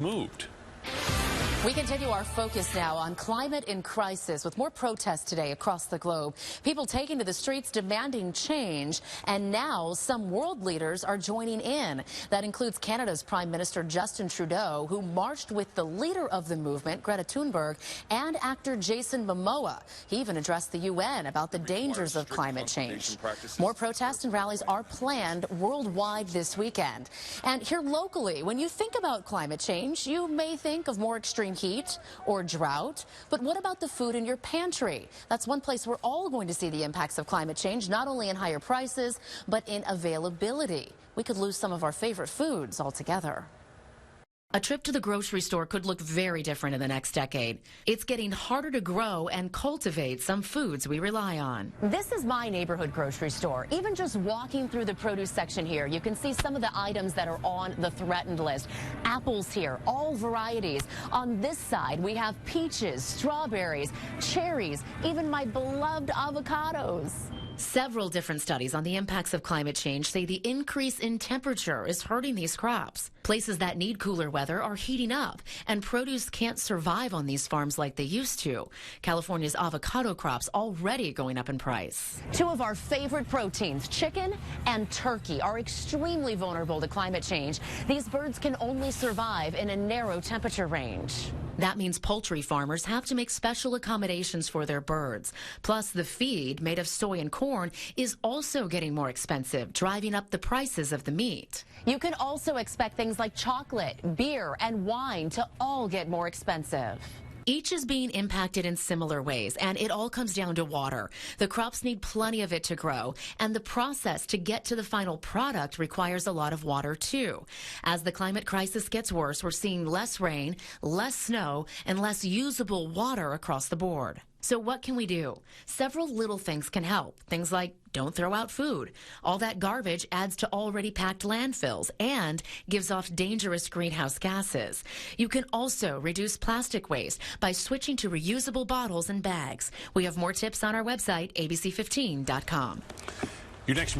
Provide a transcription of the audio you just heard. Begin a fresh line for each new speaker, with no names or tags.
moved.
We continue our focus now on climate in crisis with more protests today across the globe. People taking to the streets demanding change, and now some world leaders are joining in. That includes Canada's Prime Minister Justin Trudeau, who marched with the leader of the movement, Greta Thunberg, and actor Jason Momoa. He even addressed the UN about the dangers of climate change. More protests and rallies are planned worldwide this weekend. And here locally, when you think about climate change, you may think of more extreme heat or drought, but what about the food in your pantry? That's one place we're all going to see the impacts of climate change, not only in higher prices, but in availability. We could lose some of our favorite foods altogether. A trip to the grocery store could look very different in the next decade. It's getting harder to grow and cultivate some foods we rely on.
This is my neighborhood grocery store. Even just walking through the produce section here, you can see some of the items that are on the threatened list. Apples here, all varieties. On this side, we have peaches, strawberries, cherries, even my beloved avocados.
Several different studies on the impacts of climate change say the increase in temperature is hurting these crops. Places that need cooler weather are heating up, and produce can't survive on these farms like they used to. California's avocado crops already going up in price.
Two of our favorite proteins, chicken and turkey, are extremely vulnerable to climate change. These birds can only survive in a narrow temperature range.
That means poultry farmers have to make special accommodations for their birds. Plus, the feed, made of soy and corn, is also getting more expensive, driving up the prices of the meat.
You can also expect things like chocolate, beer, and wine to all get more expensive.
Each is being impacted in similar ways, and it all comes down to water. The crops need plenty of it to grow, and the process to get to the final product requires a lot of water, too. As the climate crisis gets worse, we're seeing less rain, less snow, and less usable water across the board. So what can we do? Several little things can help. Things like don't throw out food. All that garbage adds to already packed landfills and gives off dangerous greenhouse gases. You can also reduce plastic waste by switching to reusable bottles and bags. We have more tips on our website, abc15.com.
Your next